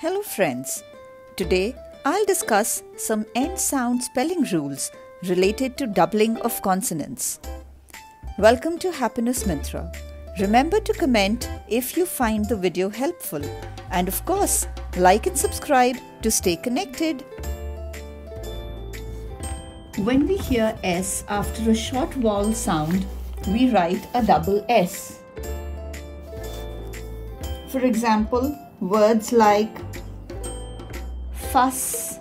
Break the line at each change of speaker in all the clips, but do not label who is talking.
Hello friends, today I'll discuss some end sound spelling rules related to doubling of consonants. Welcome to Happiness Mitra. Remember to comment if you find the video helpful and of course like and subscribe to stay connected. When we hear S after a short vowel sound, we write a double S. For example, words like fuss,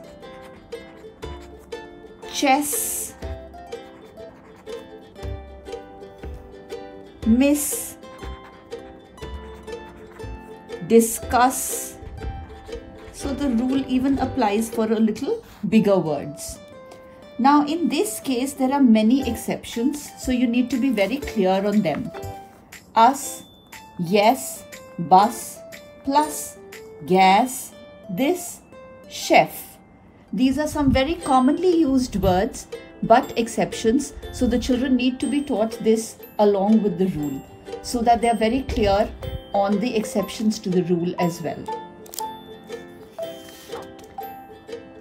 chess, miss, discuss. So the rule even applies for a little bigger words. Now in this case there are many exceptions, so you need to be very clear on them. Us, yes, bus, plus, gas, this, chef. These are some very commonly used words but exceptions, so the children need to be taught this along with the rule so that they are very clear on the exceptions to the rule as well.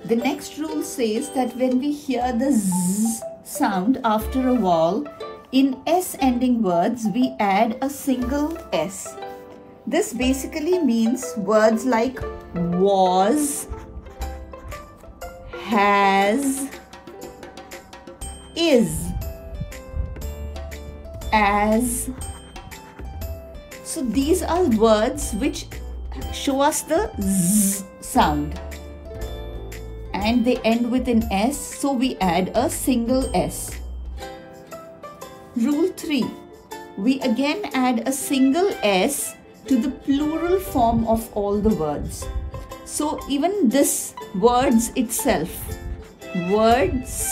The next rule says that when we hear the Z sound after a vowel, in S ending words we add a single S. This basically means words like was, has, is, as. So these are words which show us the Z sound and they end with an S, so we add a single S. Rule 3. We again add a single S to the plural form of all the words. So even this words itself, words,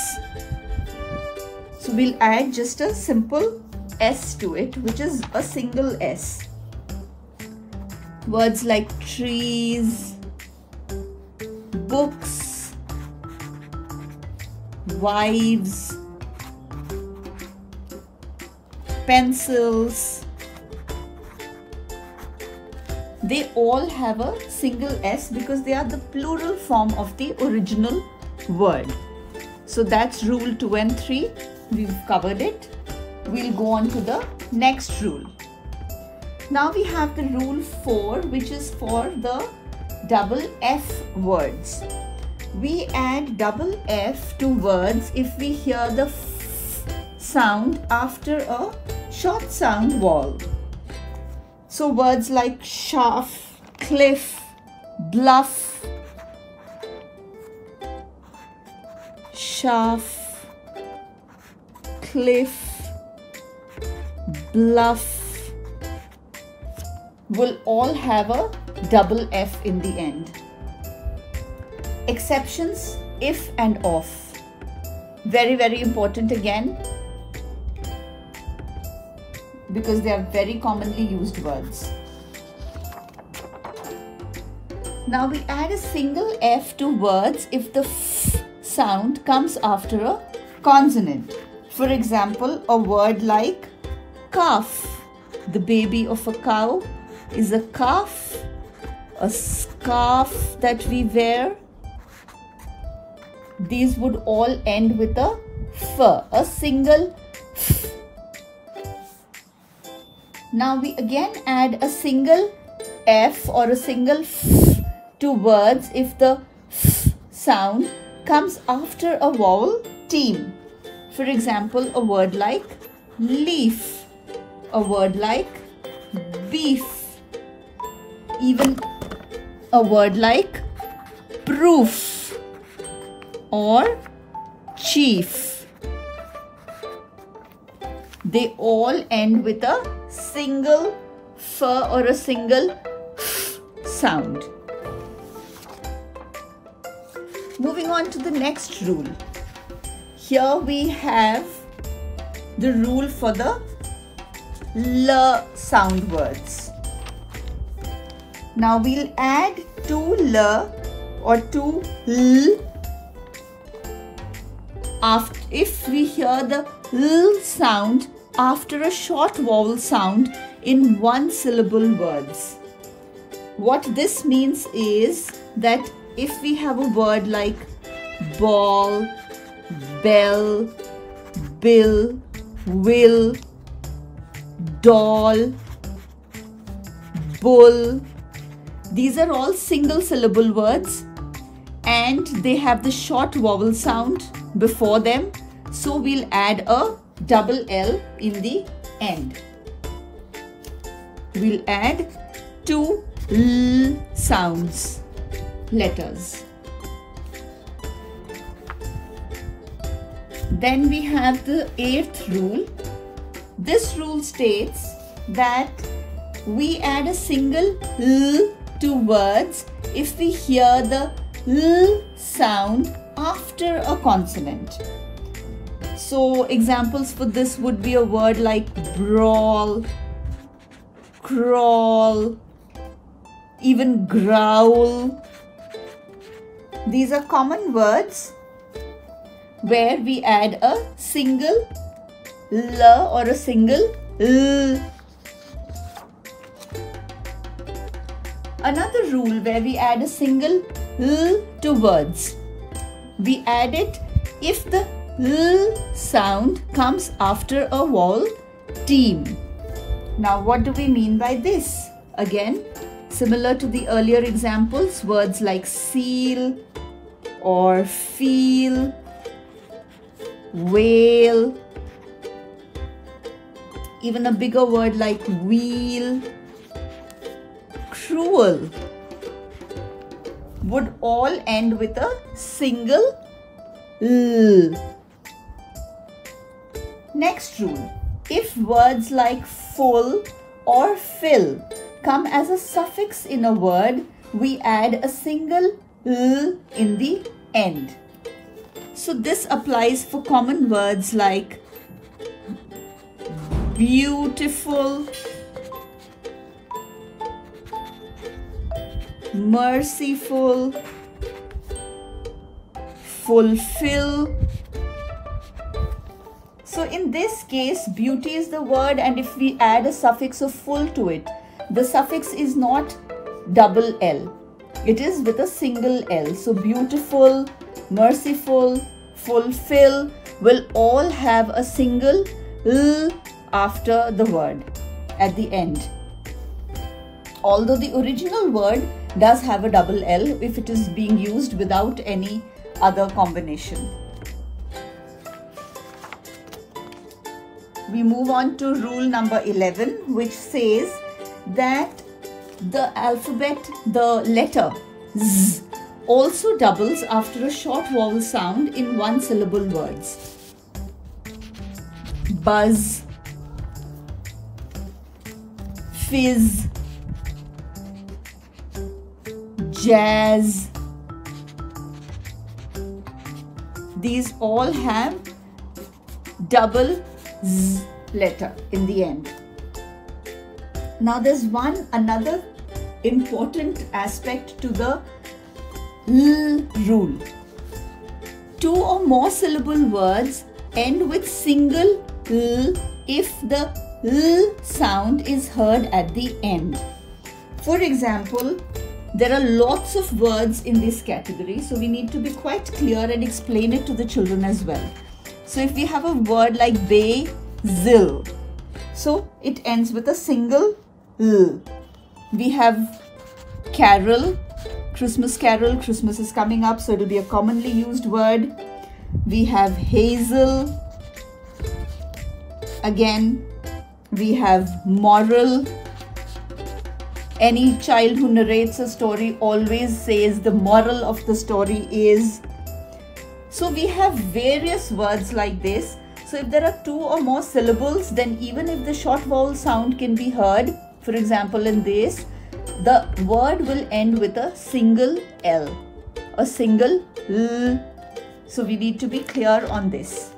so we'll add just a simple S to it, which is a single S. Words like trees, books, wives, pencils, they all have a single S because they are the plural form of the original word. So that's rule 2 and 3. We've covered it. We'll go on to the next rule. Now we have the rule 4, which is for the double F words. We add double F to words if we hear the F sound after a short sound vowel. So words like shaft, cliff, bluff, shaft, cliff, bluff will all have a double F in the end. Exceptions, if and of. Very, very important again, because they are very commonly used words. Now we add a single F to words if the F sound comes after a consonant. For example, a word like calf. The baby of a cow is a calf. A scarf that we wear. These would all end with a F, a single F. Now we again add a single F or a single F to words if the F sound comes after a vowel team. For example, a word like leaf, a word like beef, even a word like proof or chief. They all end with a single F or a single F sound. Moving on to the next rule. Here we have the rule for the L sound words. Now we'll add two L or two L if we hear the L sound after a short vowel sound in one syllable words. What this means is that if we have a word like ball, bell, bill, will, doll, bull, these are all single syllable words and they have the short vowel sound before them. So we'll add a double L in the end. We'll add two L sounds, letters. Then we have the 8th rule. This rule states that we add a single L to words if we hear the L sound after a consonant. So examples for this would be a word like brawl, crawl, even growl. These are common words where we add a single L or a single L. Another rule where we add a single L to words. We add it if the L sound comes after a vowel team. Now what do we mean by this? Again, similar to the earlier examples, words like seal or feel, whale, even a bigger word like wheel, cruel would all end with a single L. Next rule, if words like full or fill come as a suffix in a word, we add a single L in the end. So this applies for common words like beautiful, merciful, fulfill. So in this case, beauty is the word, and if we add a suffix of full to it, the suffix is not double L. It is with a single L. So beautiful, merciful, fulfill will all have a single L after the word at the end. Although the original word does have a double L if it is being used without any other combination. We move on to rule number 11, which says that the alphabet, the letter Z, also doubles after a short vowel sound in one syllable words. Buzz, fizz, jazz. These all have double Z letter in the end. Now there's another important aspect to the L rule. Two or more syllable words end with single L if the L sound is heard at the end. For example, there are lots of words in this category, so we need to be quite clear and explain it to the children as well. So if we have a word like basil, so it ends with a single L. We have carol, Christmas carol, Christmas is coming up, so it will be a commonly used word. We have hazel. Again, we have moral. Any child who narrates a story always says the moral of the story is. So we have various words like this. So if there are two or more syllables, then even if the short vowel sound can be heard, for example in this, the word will end with a single L, a single L. So we need to be clear on this.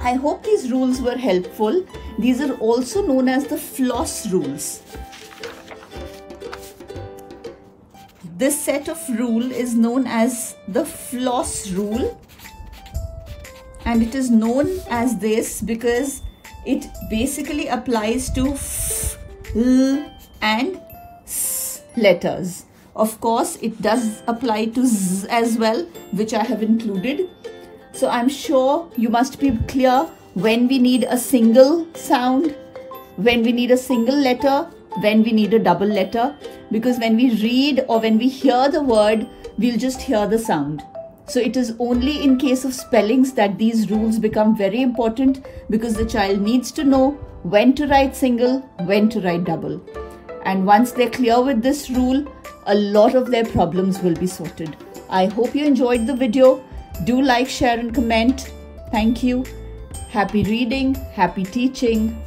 I hope these rules were helpful. These are also known as the floss rules. This set of rule is known as the floss rule, and it is known as this because it basically applies to f, l and s letters. Of course, it does apply to Z as well, which I have included. So I'm sure you must be clear when we need a single sound, when we need a single letter, when we need a double letter. Because when we read or when we hear the word, we'll just hear the sound. So it is only in case of spellings that these rules become very important, because the child needs to know when to write single, when to write double. And once they're clear with this rule, a lot of their problems will be sorted. I hope you enjoyed the video. Do like, share and comment. Thank you. Happy reading, happy teaching.